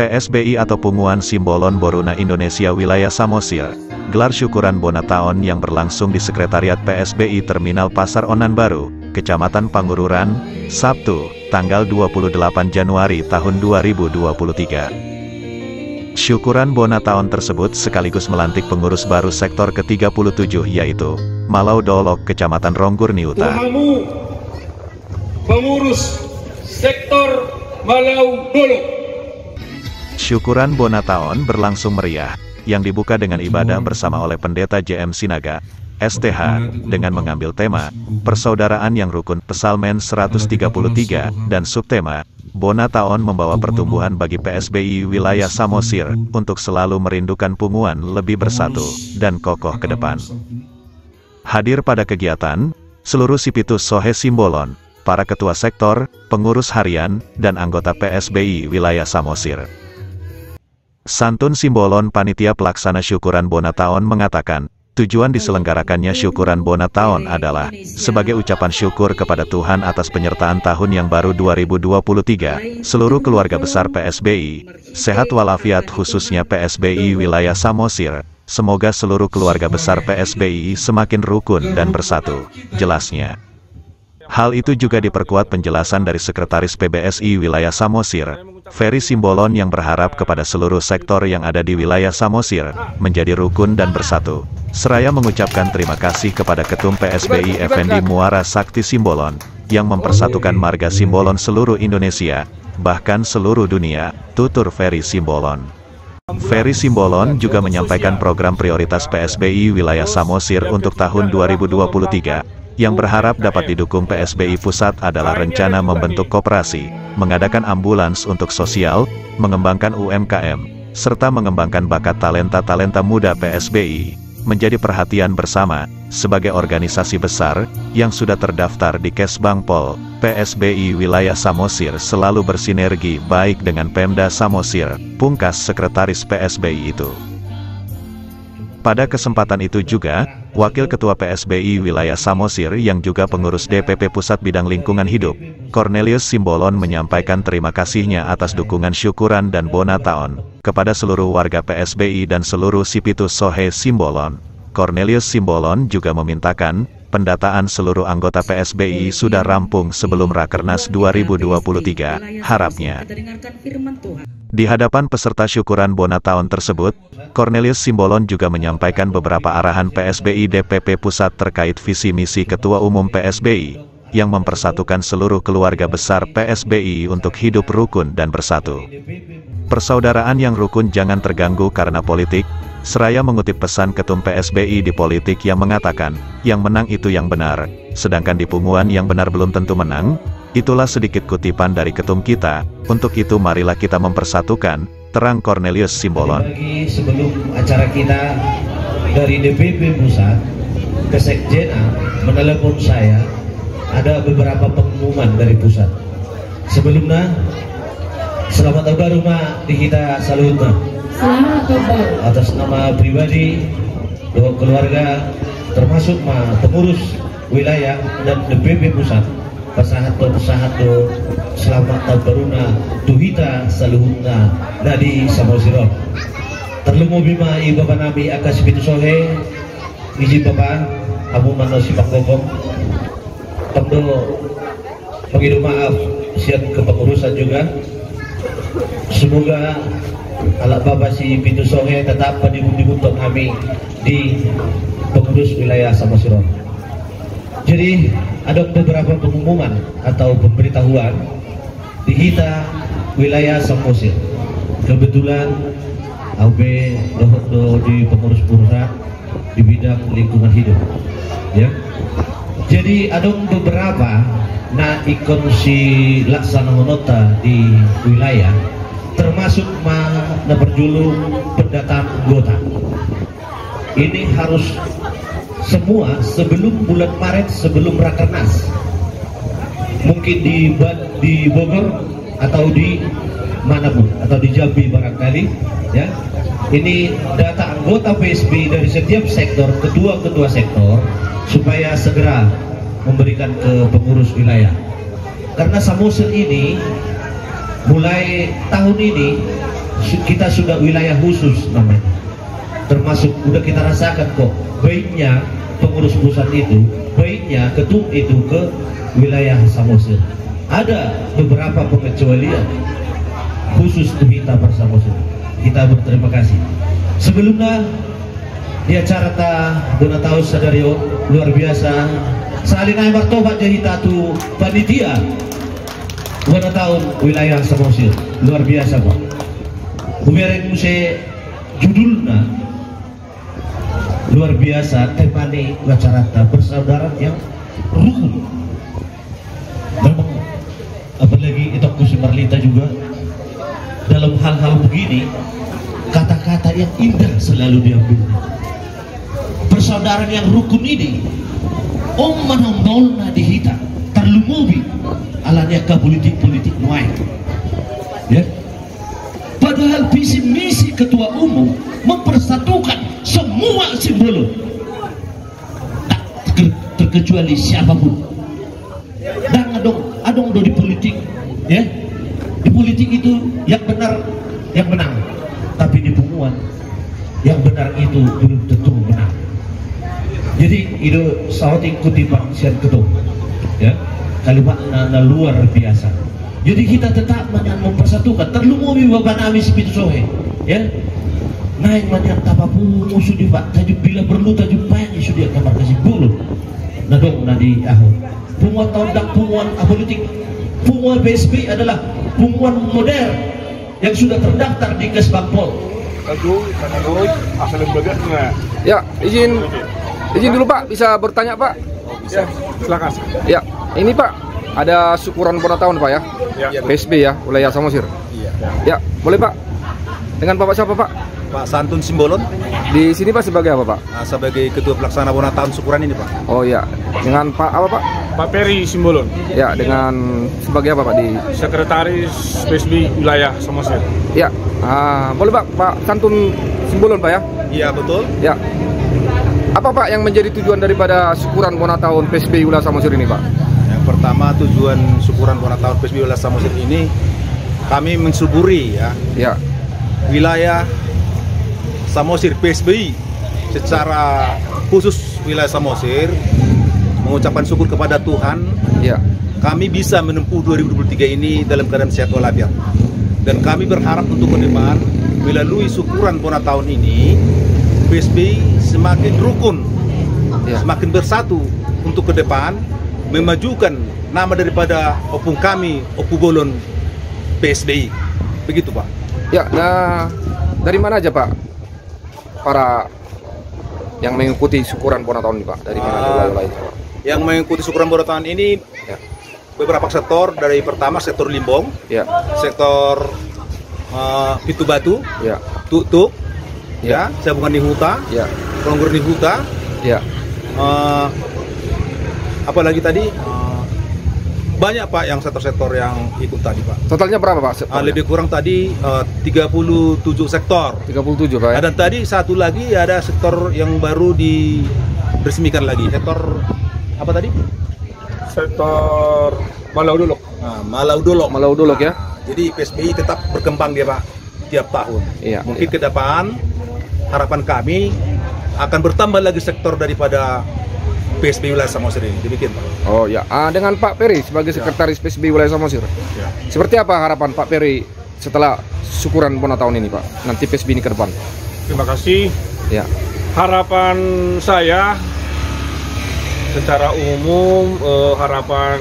PSBI atau Punguan Simbolon Boruna Indonesia Wilayah Samosir, gelar syukuran Bona Taon yang berlangsung di Sekretariat PSBI Terminal Pasar Onan Baru, Kecamatan Pangururan, Sabtu, tanggal 28 Januari tahun 2023. Syukuran Bona Taon tersebut sekaligus melantik pengurus baru sektor ke-37 yaitu Malau Dolok Kecamatan Ronggurni Utara. Pengurus sektor Malau Dolok. Syukuran Bona Taon berlangsung meriah, yang dibuka dengan ibadah bersama oleh Pendeta JM Sinaga, STH, dengan mengambil tema, Persaudaraan yang Rukun, Psalmen 133, dan subtema, Bona Taon membawa pertumbuhan bagi PSBI wilayah Samosir, untuk selalu merindukan Punguan lebih bersatu, dan kokoh ke depan. Hadir pada kegiatan, seluruh Sipitus Sohe Simbolon, para ketua sektor, pengurus harian, dan anggota PSBI wilayah Samosir. Santun Simbolon Panitia Pelaksana Syukuran Bona Taon mengatakan, tujuan diselenggarakannya Syukuran Bona Taon adalah sebagai ucapan syukur kepada Tuhan atas penyertaan tahun yang baru 2023, seluruh keluarga besar PSBI, sehat walafiat khususnya PSBI wilayah Samosir, semoga seluruh keluarga besar PSBI semakin rukun dan bersatu, jelasnya. Hal itu juga diperkuat penjelasan dari Sekretaris PBSI wilayah Samosir, Ferry Simbolon yang berharap kepada seluruh sektor yang ada di wilayah Samosir, menjadi rukun dan bersatu. Seraya mengucapkan terima kasih kepada Ketum PSBI Effendi Muara Sakti Simbolon, yang mempersatukan marga Simbolon seluruh Indonesia, bahkan seluruh dunia, tutur Ferry Simbolon. Ferry Simbolon juga menyampaikan program prioritas PSBI wilayah Samosir untuk tahun 2023, yang berharap dapat didukung PSBI Pusat adalah rencana membentuk koperasi, mengadakan ambulans untuk sosial, mengembangkan UMKM, serta mengembangkan bakat talenta-talenta muda PSBI, menjadi perhatian bersama, sebagai organisasi besar, yang sudah terdaftar di Kesbangpol, PSBI wilayah Samosir selalu bersinergi baik dengan Pemda Samosir, pungkas Sekretaris PSBI itu. Pada kesempatan itu juga, Wakil Ketua PSBI wilayah Samosir yang juga pengurus DPP Pusat Bidang Lingkungan Hidup, Cornelius Simbolon menyampaikan terima kasihnya atas dukungan syukuran dan Bona Taon, kepada seluruh warga PSBI dan seluruh Sipitus Sohe Simbolon. Cornelius Simbolon juga memintakan, pendataan seluruh anggota PSBI sudah rampung sebelum Rakernas 2023, harapnya. Di hadapan peserta syukuran Bona Taon tersebut, Cornelius Simbolon juga menyampaikan beberapa arahan PSBI DPP Pusat terkait visi misi Ketua Umum PSBI, yang mempersatukan seluruh keluarga besar PSBI untuk hidup rukun dan bersatu. Persaudaraan yang rukun jangan terganggu karena politik, seraya mengutip pesan Ketum PSBI di politik yang mengatakan, yang menang itu yang benar, sedangkan di Punguan yang benar belum tentu menang. Itulah sedikit kutipan dari Ketum kita, untuk itu marilah kita mempersatukan, terang Cornelius Simbolon. Sebelum acara kita dari DPP Pusat ke Sekjena menelepon saya, ada beberapa pengumuman dari pusat. Sebelumnya, selamat tahun baru di kita salutna. Selamat tahun baru. Atas nama pribadi, doa keluarga, termasuk pengurus wilayah dan DPP Pusat. Pesahat selamat tahun baruna tuhita saluhuna nadi samosiro terlemu bima i bapa nabi akas Sipitus Sohe iji bapa abu manosi pakgogong pemdo mengirim maaf siap kepengurusan juga. Semoga ala bapa si Sipitus Sohe tetap dibuntuk kami di pengurus wilayah Samosir. Jadi ada beberapa pengumuman atau pemberitahuan di kita wilayah Samosir. Kebetulan AB Dohotdo di pengurus pusat di bidang lingkungan hidup, ya. Jadi ada beberapa ikon si laksana honota di wilayah, termasuk berjuluk pendataan anggota. Ini harus semua sebelum bulan Maret, sebelum Rakernas, mungkin di Bogor atau di manapun, atau di Jambi barangkali, ya. Ini data anggota PSBI dari setiap sektor, ketua-ketua sektor, supaya segera memberikan ke pengurus wilayah. Karena Samosir ini mulai tahun ini kita sudah wilayah khusus namanya. Termasuk udah kita rasakan kok baiknya pengurus pusat itu, baiknya ketum itu ke wilayah Samosir. Ada beberapa pengecualian khusus kita Samosir. Kita berterima kasih. Sebelumnya di acara Bonataun Sadario luar biasa. Salinai martobat jadi tatu panitia Bonataun wilayah Samosir luar biasa Pak. Kumereng muse judulnya luar biasa, temani wacarata persaudaraan yang rukun. Memang apalagi itu Kusi Marlita juga dalam hal-hal begini kata-kata yang indah selalu diambil. Persaudaraan yang rukun ini om manambolna dihita terlumubi alanya ke politik-politik muai. Ya. Padahal visi misi ketua umum mempersatukan semua simbol, tak terkecuali siapapun. Dan adong di politik, ya. Di politik itu yang benar yang menang, tapi di pengumuman yang benar itu belum tentu menang. Jadi itu saat ikuti sian ketum, ya. Kalimatnya luar biasa. Jadi kita tetap mempersatukan. Terlumui bapak nami sepitu sohe, ya. Naik banyak tapapu musuh di pak. Tajuk bila perlu tajuk banyak sudah kamar kasih bulu. Nadong nadi ahok. Punguan tahun dak punguan politik. Punguan PSB adalah punguan modern yang sudah terdaftar di Kesbangpol. Ya, izin dulu Pak, bisa bertanya Pak? Ya, silakan. Ya, ini Pak, ada syukuran Bonataun Pak ya? Ya. PSB ya, wilayah Samosir. Iya. Ya, boleh Pak. Dengan Bapak siapa Pak? Pak Santun Simbolon. Di sini Pak sebagai apa Pak? Sebagai Ketua Pelaksana Bonataun syukuran ini Pak. Oh ya, dengan Pak apa Pak? Pak Peri Simbolon, Ya, dengan sebagai apa Pak di? Sekretaris PSB wilayah Samosir. Ya, boleh Pak, Pak Santun Simbolon Pak ya? Iya betul. Ya. Apa Pak yang menjadi tujuan daripada syukuran Bonataun PSB wilayah Samosir ini Pak? Yang pertama tujuan syukuran Bonataun PSB wilayah Samosir ini kami mensyukuri Ya. wilayah Samosir PSBI secara khusus wilayah Samosir mengucapkan syukur kepada Tuhan Ya. kami bisa menempuh 2023 ini dalam keadaan sehat walafiat. Dan kami berharap untuk ke depan melalui syukuran Bonataun ini PSBI semakin rukun, Ya. semakin bersatu untuk ke depan memajukan nama daripada opung kami, Opu Bolon PSBI. Begitu Pak. Ya, nah dari mana aja Pak para yang mengikuti syukuran Bonataun ini Pak? Dari mana wilayah itu Pak? Yang mengikuti syukuran Bonataun ini Ya. beberapa sektor, dari pertama sektor Limbong, Ya. sektor Pitu Batu, Ya. Tutuk, Ya. Sabungan di Huta, Ya. Pelonggur di Huta, Ya. apalagi tadi banyak Pak yang sektor-sektor yang ikut tadi Pak. Totalnya berapa Pak? Lebih kurang tadi 37 sektor. 37 Pak ya? Dan tadi satu lagi ada sektor yang baru diresmikan lagi. Sektor apa tadi? Sektor Malaudolok. Malaudolok ya? Jadi PSBI tetap berkembang dia Pak tiap tahun. Iya, Mungkin iya. ke depan harapan kami akan bertambah lagi sektor daripada PSBI wilayah Samosir ini. Demikian Pak. Oh ya, dengan Pak Peri sebagai sekretaris PSBI wilayah Samosir. Ya. Seperti apa harapan Pak Peri setelah syukuran Bonataun ini Pak? Nanti PSBI ini ke depan. Terima kasih. Ya. Harapan saya secara umum, harapan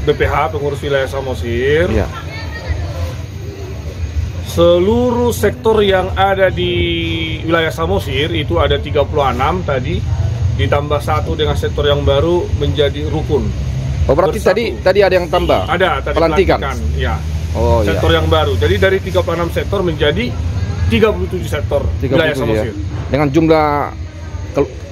BPH pengurus wilayah Samosir, Ya. seluruh sektor yang ada di wilayah Samosir itu ada 36 tadi, ditambah satu dengan sektor yang baru menjadi rukun. Oh berarti Bersatu. tadi ada yang tambah? Ada tadi Pelantikan? Ya. Oh Sektor iya. yang baru. Jadi dari 36 sektor menjadi 37 sektor 37 wilayah ya. Samosir. Dengan jumlah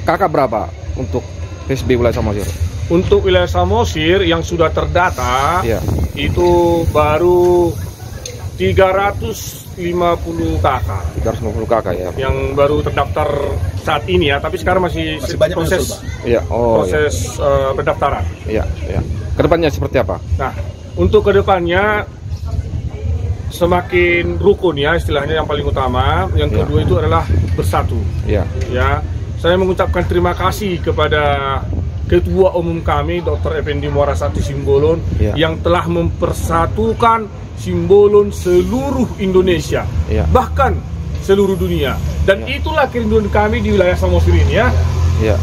kakak berapa untuk PSBI wilayah Samosir? Untuk wilayah Samosir yang sudah terdata Ya. itu baru 350 kakak 350 kakak ya. yang baru terdaftar saat ini ya, tapi sekarang masih banyak proses menyusul, Pak. Iya. Oh proses pendaftaran. iya. Iya. Iya. Kedepannya seperti apa? Nah, untuk kedepannya semakin rukun ya istilahnya yang paling utama. Yang kedua itu adalah bersatu. Ya. Ya, saya mengucapkan terima kasih kepada Ketua Umum kami Dr. Effendi Muarasati Simbolon yang telah mempersatukan Simbolon seluruh Indonesia, bahkan seluruh dunia. Dan itulah kerinduan kami di wilayah Samosir ini ya.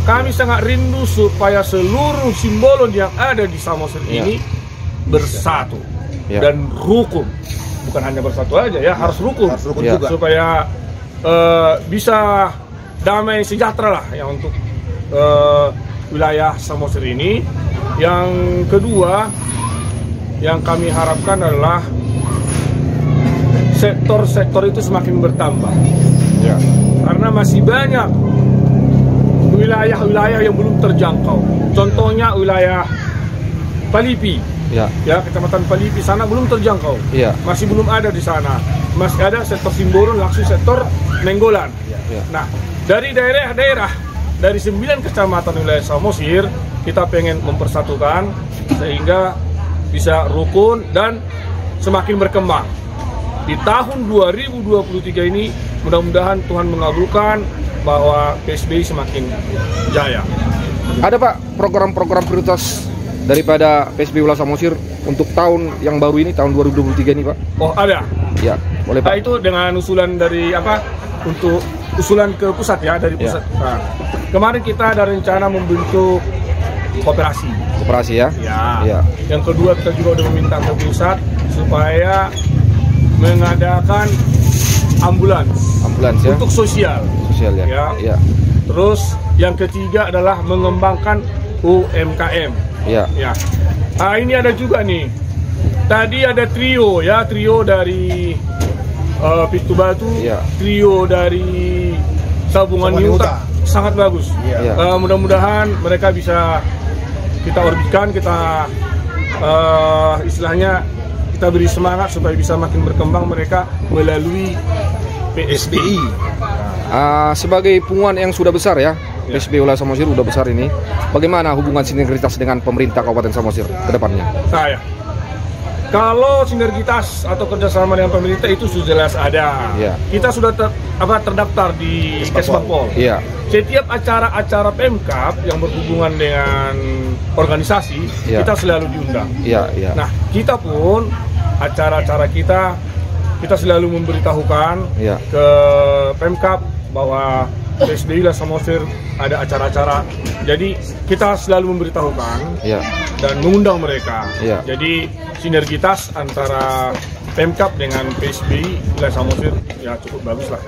Kami sangat rindu supaya seluruh Simbolon yang ada di Samosir ini bersatu dan rukun. Bukan hanya bersatu aja ya, harus rukun, juga. Supaya bisa damai sejahtera lah ya untuk wilayah Samosir ini. Yang kedua yang kami harapkan adalah sektor-sektor itu semakin bertambah karena masih banyak wilayah-wilayah yang belum terjangkau. Contohnya wilayah Palipi, Kecamatan Palipi sana belum terjangkau, masih belum ada di sana. Masih ada sektor Simbolon, langsung sektor Nenggolan. Nah, dari daerah-daerah dari 9 kecamatan wilayah Samosir kita pengen mempersatukan sehingga bisa rukun dan semakin berkembang. Di tahun 2023 ini mudah-mudahan Tuhan mengabulkan bahwa PSBI semakin jaya. Ada Pak program-program prioritas daripada PSBI wilayah Samosir untuk tahun yang baru ini, tahun 2023 ini Pak? Oh ada. Ya, boleh Pak. Itu dengan usulan dari untuk usulan ke pusat ya, dari pusat. Nah, kemarin kita ada rencana membentuk koperasi ya. Yang kedua kita juga udah meminta ke pusat supaya mengadakan ambulans ya? Untuk sosial ya. Terus yang ketiga adalah mengembangkan UMKM ya. Nah, ini ada juga nih, tadi ada trio dari Pitu Batu, trio dari Sabungan Yuta, sangat bagus. Mudah-mudahan mereka bisa kita orbitkan, kita istilahnya kita beri semangat supaya bisa makin berkembang mereka melalui PSBI. Sebagai punguan yang sudah besar ya, PSBI wilayah Samosir sudah besar ini. Bagaimana hubungan sinergitas dengan pemerintah Kabupaten Samosir ke depannya? Kalau sinergitas atau kerjasama dengan pemerintah itu sudah jelas ada. Kita sudah terdaftar di Kesbangpol. Setiap acara-acara Pemkab yang berhubungan dengan organisasi kita selalu diundang. Nah, kita pun acara-acara kita selalu memberitahukan ke Pemkab bahwa PSBI wilayah Samosir ada acara-acara. Jadi kita selalu memberitahukan dan mengundang mereka. Jadi sinergitas antara Pemkab dengan PSBI wilayah Samosir ya cukup bagus lah.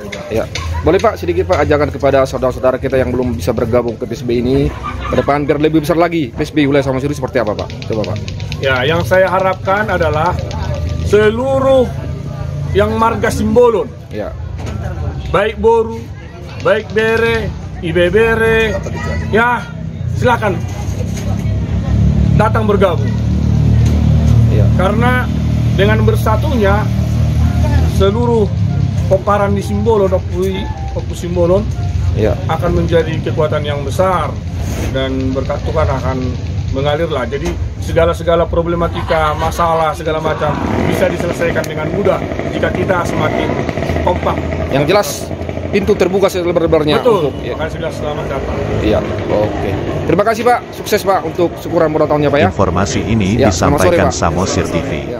Boleh Pak sedikit Pak ajakan kepada saudara-saudara kita yang belum bisa bergabung ke PSBI ini ke depan biar lebih besar lagi PSBI wilayah Samosir seperti apa Pak? Coba Pak. Ya, yang saya harapkan adalah seluruh yang marga Simbolon, baik Boru, baik Bere, Ibebere, ya silakan datang bergabung. Karena dengan bersatunya seluruh komparan di Simbolon, Opu Simbolon akan menjadi kekuatan yang besar dan berkat Tuhan akan mengalirlah. Jadi segala problematika, masalah segala macam bisa diselesaikan dengan mudah jika kita semakin kompak. Yang jelas pintu terbuka selebar-lebarnya. Betul. Makanya sudah selamat datang. Oke. Terima kasih Pak. Sukses Pak untuk syukuran bonus tahunnya Pak ya. Informasi ini disampaikan sore, Samosir TV.